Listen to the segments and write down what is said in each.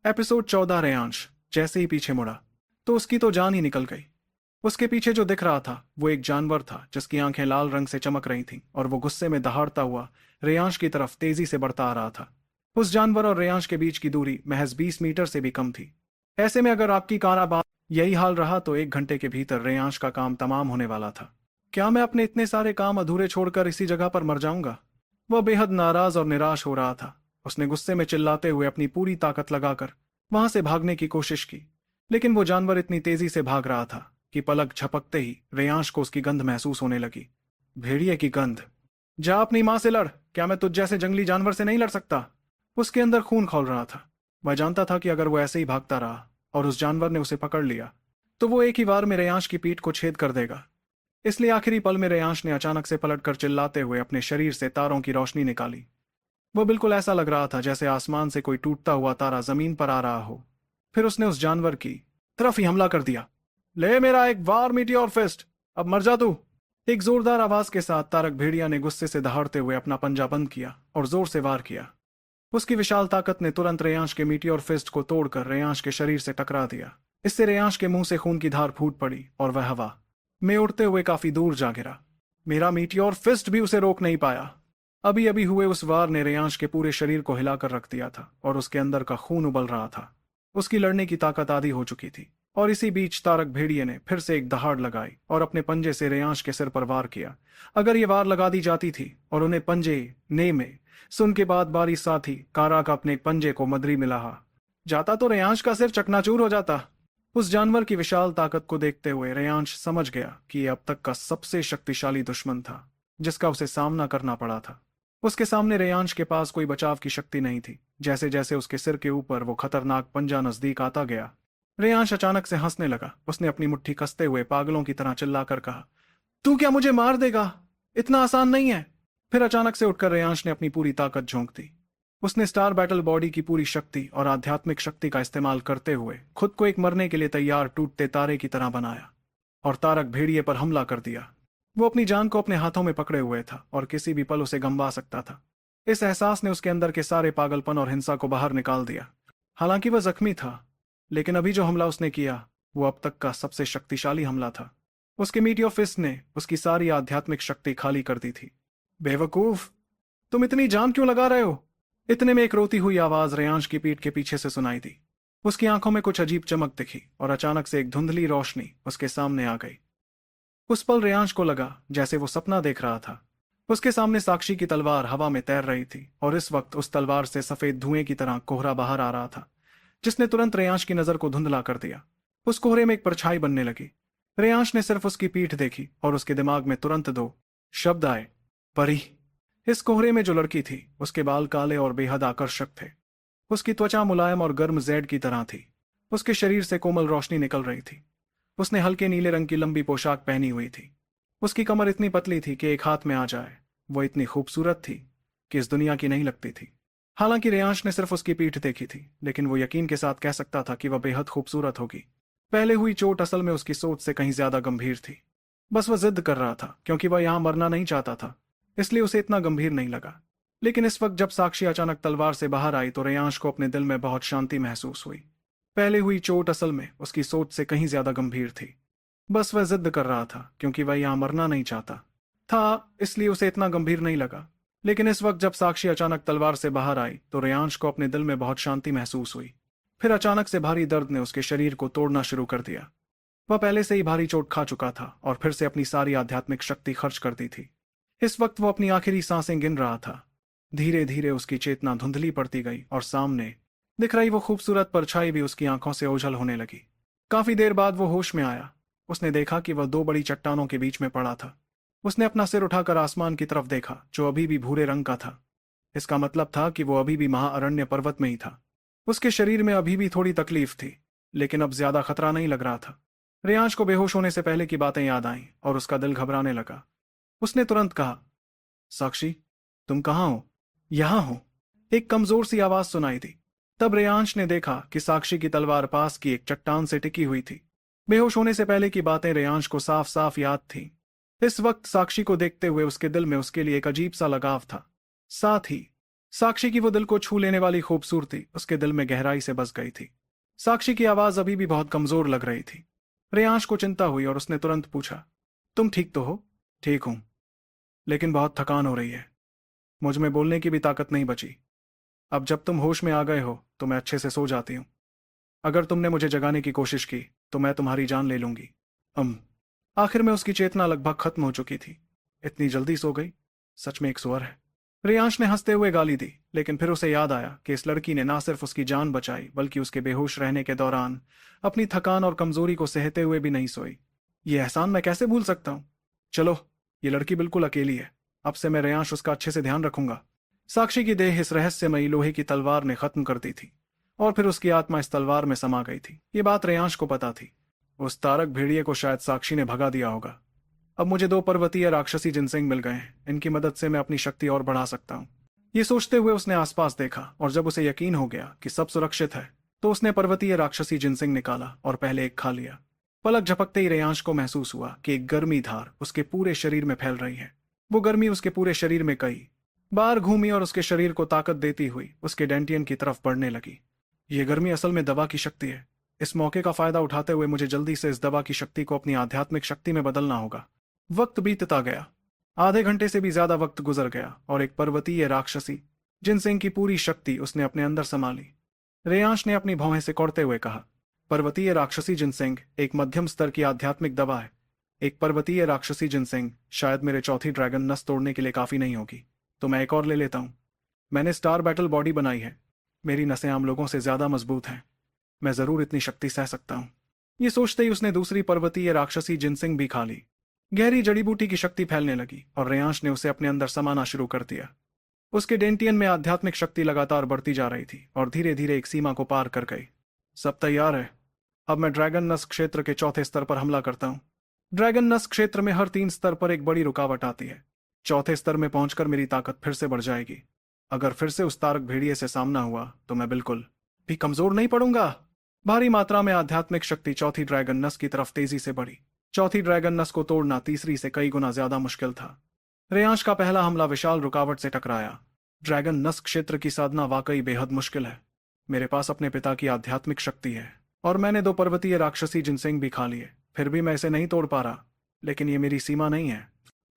Episode 14। Reyansh जैसे ही पीछे मुड़ा तो उसकी तो जान ही निकल गई। उसके पीछे जो दिख रहा था वो एक जानवर था जिसकी आंखें लाल रंग से चमक रही थीं और वो गुस्से में दहाड़ता हुआ रेयांश की तरफ तेजी से बढ़ता आ रहा था। उस जानवर और रेयांश के बीच की दूरी महज 20 मीटर से भी कम थी। ऐसे में अगर आपकी काराबाद यही हाल रहा तो 1 घंटे के भीतर रेयांश का काम तमाम होने वाला था। क्या मैं अपने इतने सारे काम अधूरे छोड़कर इसी जगह पर मर जाऊंगा? वह बेहद नाराज और निराश हो रहा था। उसने गुस्से में चिल्लाते हुए अपनी पूरी ताकत लगाकर वहां से भागने की कोशिश की, लेकिन वो जानवर इतनी तेजी से भाग रहा था कि पलक झपकते ही रेयांश को उसकी गंध महसूस होने लगी। भेड़िए की गंध। जा अपनी मां से लड़, क्या मैं तुझ जैसे जंगली जानवर से नहीं लड़ सकता? उसके अंदर खून खौल रहा था। वह जानता था कि अगर वो ऐसे ही भागता रहा और उस जानवर ने उसे पकड़ लिया तो वो एक ही बार में रेयांश की पीठ को छेद कर देगा। इसलिए आखिरी पल में रेयांश ने अचानक से पलटकर चिल्लाते हुए अपने शरीर से तारों की रोशनी निकाली। वो बिल्कुल ऐसा लग रहा था जैसे आसमान से कोई टूटता हुआ तारा जमीन पर आ रहा हो। फिर उसने उस जानवर की तरफ ही हमला कर दिया। ले मेरा एक वार मीटियोर फिस्ट, अब मर जा तू। एक जोरदार आवाज के साथ तारक भेड़िया ने गुस्से से दहाड़ते हुए अपना पंजा बंद किया और जोर से वार किया। उसकी विशाल ताकत ने तुरंत रेयांश के मीटियोर फिस्ट को तोड़कर रेयांश के शरीर से टकरा दिया। इससे रेयांश के मुंह से खून की धार फूट पड़ी और वह हवा में उड़ते हुए काफी दूर जा गिरा। मेरा मीटियोर फिस्ट भी उसे रोक नहीं पाया। अभी अभी हुए उस वार ने रेयांश के पूरे शरीर को हिलाकर रख दिया था और उसके अंदर का खून उबल रहा था। उसकी लड़ने की ताकत आधी हो चुकी थी और इसी बीच तारक भेड़िए ने फिर से एक दहाड़ लगाई और अपने पंजे से रेयांश के सिर पर वार किया। अगर ये वार लगा दी जाती थी और उन्हें पंजे ने में सुन के बाद बारी साथी कारा का अपने पंजे को मदरी में लहा जाता तो रेयांश का सिर चकनाचूर हो जाता। उस जानवर की विशाल ताकत को देखते हुए रेयांश समझ गया कि यह अब तक का सबसे शक्तिशाली दुश्मन था जिसका उसे सामना करना पड़ा था। उसके सामने रेयांश के पास कोई बचाव की शक्ति नहीं थी। जैसे जैसे उसके सिर के ऊपर वो खतरनाक पंजा नजदीक आता गया, रेयांश अचानक से हंसने लगा। उसने अपनी मुट्ठी कसते हुए पागलों की तरह चिल्लाकर कहा, तू क्या मुझे मार देगा? इतना आसान नहीं है। फिर अचानक से उठकर रेयांश ने अपनी पूरी ताकत झोंक दी। उसने स्टार बैटल बॉडी की पूरी शक्ति और आध्यात्मिक शक्ति का इस्तेमाल करते हुए खुद को एक मरने के लिए तैयार टूटते तारे की तरह बनाया और तारक भेड़िए पर हमला कर दिया। वो अपनी जान को अपने हाथों में पकड़े हुए था और किसी भी पल उसे गंवा सकता था। इस एहसास ने उसके अंदर के सारे पागलपन और हिंसा को बाहर निकाल दिया। हालांकि वह जख्मी था, लेकिन अभी जो हमला उसने किया वो अब तक का सबसे शक्तिशाली हमला था। उसके मीटियोर फिस्ट ने उसकी सारी आध्यात्मिक शक्ति खाली कर दी थी। बेवकूफ, तुम इतनी जान क्यों लगा रहे हो? इतने में एक रोती हुई आवाज रेयांश की पीठ के पीछे से सुनाई दी। उसकी आंखों में कुछ अजीब चमक दिखी और अचानक से एक धुंधली रोशनी उसके सामने आ गई। उस पल रेयांश को लगा जैसे वो सपना देख रहा था। उसके सामने साक्षी की तलवार हवा में तैर रही थी और इस वक्त उस तलवार से सफेद धुएं की तरह कोहरा बाहर आ रहा था जिसने तुरंत रेयांश की नजर को धुंधला कर दिया। उस कोहरे में एक परछाई बनने लगी। रेयांश ने सिर्फ उसकी पीठ देखी और उसके दिमाग में तुरंत दो शब्द आए, परी। इस कोहरे में जो लड़की थी उसके बाल काले और बेहद आकर्षक थे। उसकी त्वचा मुलायम और गर्म जैड की तरह थी। उसके शरीर से कोमल रोशनी निकल रही थी। उसने हल्के नीले रंग की लंबी पोशाक पहनी हुई थी। उसकी कमर इतनी पतली थी कि एक हाथ में आ जाए। वो इतनी खूबसूरत थी कि इस दुनिया की नहीं लगती थी। हालांकि रेयांश ने सिर्फ उसकी पीठ देखी थी, लेकिन वो यकीन के साथ कह सकता था कि वह बेहद खूबसूरत होगी। पहले हुई चोट असल में उसकी सोच से कहीं ज्यादा गंभीर थी। बस वह जिद कर रहा था क्योंकि वह यहां मरना नहीं चाहता था, इसलिए उसे इतना गंभीर नहीं लगा। लेकिन इस वक्त जब साक्षी अचानक तलवार से बाहर आई तो रेयांश को अपने दिल में बहुत शांति महसूस हुई। पहले हुई चोट असल में उसकी सोच से कहीं ज्यादा गंभीर थी। बस वह जिद कर रहा था क्योंकि वह यहां मरना नहीं चाहता था, इसलिए उसे इतना गंभीर नहीं लगा। लेकिन इस वक्त जब साक्षी अचानक तलवार से बाहर आई तो रेयांश को अपने दिल में बहुत शांति महसूस हुई। फिर अचानक से भारी दर्द ने उसके शरीर को तोड़ना शुरू कर दिया। वह पहले से ही भारी चोट खा चुका था और फिर से अपनी सारी आध्यात्मिक शक्ति खर्च कर दी थी। इस वक्त वो अपनी आखिरी सांसें गिन रहा था। धीरे धीरे उसकी चेतना धुंधली पड़ती गई और सामने दिख रही वो खूबसूरत परछाई भी उसकी आंखों से ओझल होने लगी। काफी देर बाद वो होश में आया। उसने देखा कि वह दो बड़ी चट्टानों के बीच में पड़ा था। उसने अपना सिर उठाकर आसमान की तरफ देखा जो अभी भी भूरे रंग का था। इसका मतलब था कि वो अभी भी महाअरण्य पर्वत में ही था। उसके शरीर में अभी भी थोड़ी तकलीफ थी, लेकिन अब ज्यादा खतरा नहीं लग रहा था। रेयांश को बेहोश होने से पहले की बातें याद आईं और उसका दिल घबराने लगा। उसने तुरंत कहा, साक्षी, तुम कहाँ हो? यहां हो, एक कमजोर सी आवाज सुनाई दी। तब रेयांश ने देखा कि साक्षी की तलवार पास की एक चट्टान से टिकी हुई थी। बेहोश होने से पहले की बातें रेयांश को साफ साफ याद थीं। इस वक्त साक्षी को देखते हुए उसके दिल में उसके लिए एक अजीब सा लगाव था। साथ ही साक्षी की वो दिल को छू लेने वाली खूबसूरती उसके दिल में गहराई से बस गई थी। साक्षी की आवाज अभी भी बहुत कमजोर लग रही थी। रेयांश को चिंता हुई और उसने तुरंत पूछा, तुम ठीक तो हो? ठीक हूं, लेकिन बहुत थकान हो रही है। मुझ में बोलने की भी ताकत नहीं बची। अब जब तुम होश में आ गए हो तो मैं अच्छे से सो जाती हूँ। अगर तुमने मुझे जगाने की कोशिश की तो मैं तुम्हारी जान ले लूंगी। अम आखिर में उसकी चेतना लगभग खत्म हो चुकी थी। इतनी जल्दी सो गई? सच में एक सुअर है। रियांश ने हंसते हुए गाली दी, लेकिन फिर उसे याद आया कि इस लड़की ने ना सिर्फ उसकी जान बचाई बल्कि उसके बेहोश रहने के दौरान अपनी थकान और कमजोरी को सहते हुए भी नहीं सोई। ये एहसान मैं कैसे भूल सकता हूँ? चलो, ये लड़की बिल्कुल अकेली है। अब से मैं रेयांश उसका अच्छे से ध्यान रखूंगा। साक्षी की देह इस रहस्यमयी लोहे की तलवार ने खत्म कर दी थी और फिर उसकी आत्मा इस तलवार में समा गई थी। ये बात रेयांश को पता थी। उस तारक भेड़िए को शायद साक्षी ने भगा दिया होगा। अब मुझे 2 पर्वतीय राक्षसी जिनसिंग मिल गए हैं। इनकी मदद से मैं अपनी शक्ति और बढ़ा सकता हूँ। ये सोचते हुए उसने आसपास देखा और जब उसे यकीन हो गया कि सब सुरक्षित है तो उसने पर्वतीय राक्षसी जिनसिंग निकाला और पहले एक खा लिया। पलक झपकते ही रेयांश को महसूस हुआ कि एक गर्मी धार उसके पूरे शरीर में फैल रही है। वो गर्मी उसके पूरे शरीर में कई बार घूमी और उसके शरीर को ताकत देती हुई उसके डेंटियन की तरफ बढ़ने लगी। ये गर्मी असल में दवा की शक्ति है। इस मौके का फायदा उठाते हुए मुझे जल्दी से इस दवा की शक्ति को अपनी आध्यात्मिक शक्ति में बदलना होगा। वक्त बीतता गया। आधे घंटे से भी ज्यादा वक्त गुजर गया और एक पर्वतीय राक्षसी जिनसिंग की पूरी शक्ति उसने अपने अंदर संभाली। रेयांश ने अपनी भौहें सिकोड़ते हुए कहा, पर्वतीय राक्षसी जिनसिंग एक मध्यम स्तर की आध्यात्मिक दवा है। एक पर्वतीय राक्षसी जिनसिंग शायद मेरे चौथी ड्रैगन नस तोड़ने के लिए काफी नहीं होगी, तो मैं एक और ले लेता हूं। मैंने स्टार बैटल बॉडी बनाई है। मेरी नसें आम लोगों से ज्यादा मजबूत हैं। मैं जरूर इतनी शक्ति सह सकता हूं। ये सोचते ही उसने दूसरी पर्वतीय राक्षसी जिनसिंग भी खा ली। गहरी जड़ी बूटी की शक्ति फैलने लगी और रेयांश ने उसे अपने अंदर समाना शुरू कर दिया। उसके डेंटियन में आध्यात्मिक शक्ति लगातार बढ़ती जा रही थी और धीरे धीरे एक सीमा को पार कर गई। सब तैयार है। अब मैं ड्रैगन नस क्षेत्र के चौथे स्तर पर हमला करता हूं। ड्रैगन नस क्षेत्र में हर 3 स्तर पर एक बड़ी रुकावट आती है। चौथे स्तर में पहुंचकर मेरी ताकत फिर से बढ़ जाएगी। अगर फिर से उस तारक भेड़िए से सामना हुआ तो मैं बिल्कुल भी कमजोर नहीं पड़ूंगा। भारी मात्रा में आध्यात्मिक शक्ति चौथी ड्रैगन नस की तरफ तेजी से बढ़ी। चौथी ड्रैगन नस को तोड़ना तीसरी से कई गुना ज्यादा मुश्किल था। रेयांश का पहला हमला विशाल रुकावट से टकराया। ड्रैगन नस क्षेत्र की साधना वाकई बेहद मुश्किल है। मेरे पास अपने पिता की आध्यात्मिक शक्ति है और मैंने 2 पर्वतीय राक्षसी जिनसिंग भी खा लिए, फिर भी मैं इसे नहीं तोड़ पा रहा। लेकिन ये मेरी सीमा नहीं है।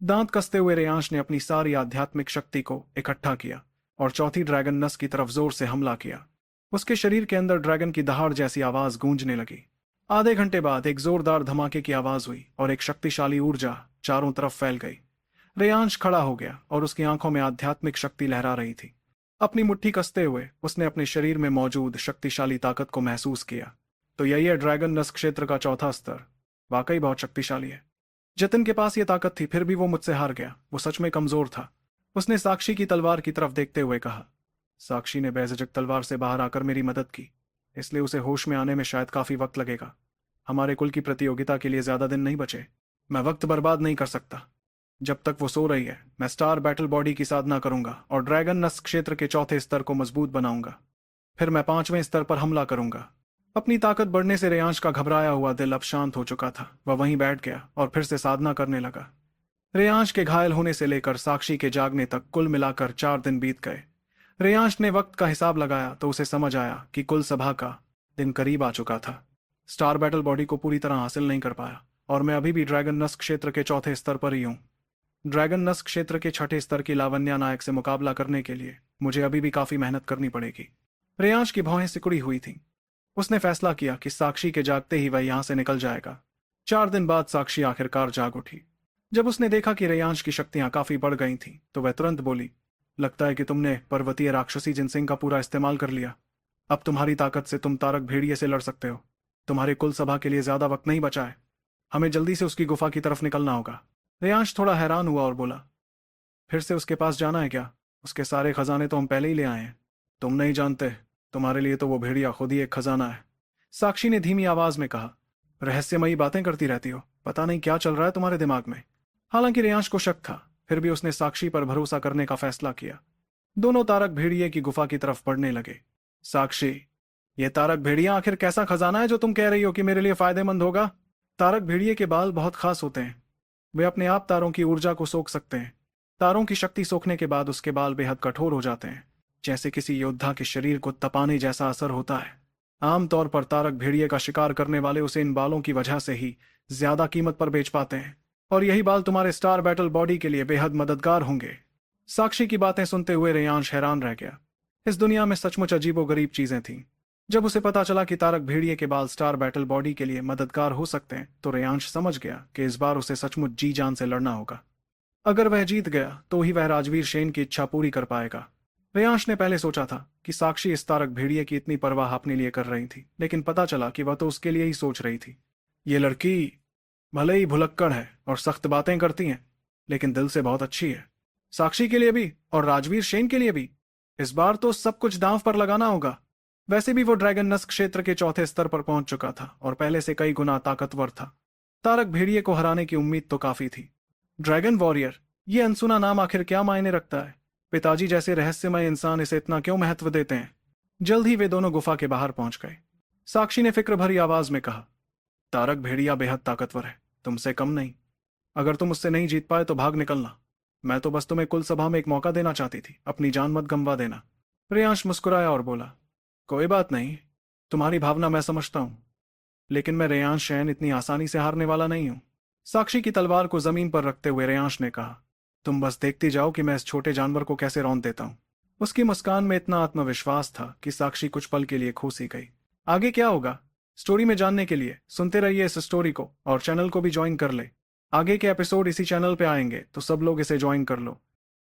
दांत कसते हुए रेयांश ने अपनी सारी आध्यात्मिक शक्ति को इकट्ठा किया और चौथी ड्रैगन नस की तरफ जोर से हमला किया। उसके शरीर के अंदर ड्रैगन की दहाड़ जैसी आवाज गूंजने लगी। आधे घंटे बाद एक जोरदार धमाके की आवाज हुई और एक शक्तिशाली ऊर्जा चारों तरफ फैल गई। रेयांश खड़ा हो गया और उसकी आंखों में आध्यात्मिक शक्ति लहरा रही थी। अपनी मुट्ठी कसते हुए उसने अपने शरीर में मौजूद शक्तिशाली ताकत को महसूस किया। तो यही है ड्रैगन नस क्षेत्र का चौथा स्तर। वाकई बहुत शक्तिशाली है। जतिन के पास यह ताकत थी, फिर भी वो मुझसे हार गया। वो सच में कमजोर था। उसने साक्षी की तलवार की तरफ देखते हुए कहा, साक्षी ने बेझिझक तलवार से बाहर आकर मेरी मदद की, इसलिए उसे होश में आने में शायद काफी वक्त लगेगा। हमारे कुल की प्रतियोगिता के लिए ज्यादा दिन नहीं बचे। मैं वक्त बर्बाद नहीं कर सकता। जब तक वो सो रही है मैं स्टार बैटल बॉडी की साधना करूंगा और ड्रैगन नस क्षेत्र के चौथे स्तर को मजबूत बनाऊंगा। फिर मैं 5वें स्तर पर हमला करूंगा। अपनी ताकत बढ़ने से रेयांश का घबराया हुआ दिल अब शांत हो चुका था। वह वहीं बैठ गया और फिर से साधना करने लगा। रेयांश के घायल होने से लेकर साक्षी के जागने तक कुल मिलाकर 4 दिन बीत गए। रेयांश ने वक्त का हिसाब लगाया तो उसे समझ आया कि कुल सभा का दिन करीब आ चुका था। स्टार बैटल बॉडी को पूरी तरह हासिल नहीं कर पाया और मैं अभी भी ड्रैगन नस क्षेत्र के चौथे स्तर पर ही हूं। ड्रैगन नस क्षेत्र के छठे स्तर की लावण्या नायक से मुकाबला करने के लिए मुझे अभी भी काफी मेहनत करनी पड़ेगी। रेयांश की भौहें सिकुड़ी हुई थीं। उसने फैसला किया कि साक्षी के जागते ही वह यहां से निकल जाएगा। 4 दिन बाद साक्षी आखिरकार जाग उठी। जब उसने देखा कि रेयांश की शक्तियां काफी बढ़ गई थीं, तो वह तुरंत बोली, लगता है कि तुमने पर्वतीय राक्षसी जिनसिंग का पूरा इस्तेमाल कर लिया। अब तुम्हारी ताकत से तुम तारक भेड़िए से लड़ सकते हो। तुम्हारे कुल सभा के लिए ज्यादा वक्त नहीं बचा है। हमें जल्दी से उसकी गुफा की तरफ निकलना होगा। रेयांश थोड़ा हैरान हुआ और बोला, फिर से उसके पास जाना है क्या? उसके सारे खजाने तो हम पहले ही ले आए हैं। तुम नहीं जानते, तुम्हारे लिए तो वो भेड़िया खुद ही एक खजाना है। साक्षी ने धीमी आवाज में कहा, रहस्यमयी बातें करती रहती हो, पता नहीं क्या चल रहा है तुम्हारे दिमाग में। हालांकि रेयांश को शक था, फिर भी उसने साक्षी पर भरोसा करने का फैसला किया। दोनों तारक भेड़िए की गुफा की तरफ बढ़ने लगे। साक्षी, ये तारक भेड़िया आखिर कैसा खजाना है जो तुम कह रही हो कि मेरे लिए फायदेमंद होगा? तारक भेड़िए के बाल बहुत खास होते हैं। वे अपने आप तारों की ऊर्जा को सोख सकते हैं। तारों की शक्ति सोखने के बाद उसके बाल बेहद कठोर हो जाते हैं जैसे किसी योद्धा के शरीर को तपाने जैसा असर होता है। आमतौर पर तारक भेड़िए का शिकार करने वाले उसे इन बालों की वजह से ही ज्यादा कीमत पर बेच पाते हैं, और यही बाल तुम्हारे स्टार बैटल बॉडी के लिए बेहद मददगार होंगे। साक्षी की बातें सुनते हुए रेयांश हैरान रह गया। इस दुनिया में सचमुच अजीबोगरीब चीजें थीं। जब उसे पता चला कि तारक भेड़िए के बाल स्टार बैटल बॉडी के लिए मददगार हो सकते हैं, तो रेयांश समझ गया कि इस बार उसे सचमुच जी जान से लड़ना होगा। अगर वह जीत गया तो ही वह राजवीर शेन की इच्छा पूरी कर पाएगा। रेयांश ने पहले सोचा था कि साक्षी इस तारक भेड़िए की इतनी परवाह अपने लिए कर रही थी, लेकिन पता चला कि वह तो उसके लिए ही सोच रही थी। ये लड़की भले ही भुलक्कड़ है और सख्त बातें करती हैं, लेकिन दिल से बहुत अच्छी है। साक्षी के लिए भी और राजवीर शेन के लिए भी। इस बार तो सब कुछ दांव पर लगाना होगा। वैसे भी वो ड्रैगन नस्क क्षेत्र के चौथे स्तर पर पहुंच चुका था और पहले से कई गुना ताकतवर था। तारक भेड़िए को हराने की उम्मीद तो काफी थी। ड्रैगन वॉरियर, ये अनसुना नाम आखिर क्या मायने रखता है? पिताजी जैसे रहस्यमय इंसान इसे इतना क्यों महत्व देते हैं? जल्द ही वे दोनों गुफा के बाहर पहुंच गए। साक्षी ने फिक्र भरी आवाज में कहा, तारक भेड़िया बेहद ताकतवर है, तुमसे कम नहीं। अगर तुम उससे नहीं जीत पाए तो भाग निकलना। मैं तो बस तुम्हें कुल सभा में एक मौका देना चाहती थी, अपनी जान मत गंवा देना। रेयांश मुस्कुराया और बोला, कोई बात नहीं, तुम्हारी भावना मैं समझता हूं, लेकिन मैं रेयांश शैन इतनी आसानी से हारने वाला नहीं हूं। साक्षी की तलवार को जमीन पर रखते हुए रेयांश ने कहा, तुम बस देखती जाओ कि मैं इस छोटे जानवर को कैसे रौंद देता हूं। उसकी मुस्कान में इतना आत्मविश्वास था कि साक्षी कुछ पल के लिए खो सी गई। आगे क्या होगा, स्टोरी में जानने के लिए सुनते रहिए इस स्टोरी को और चैनल को भी ज्वाइन कर ले। आगे के एपिसोड इसी चैनल पे आएंगे, तो सब लोग इसे ज्वाइन कर लो।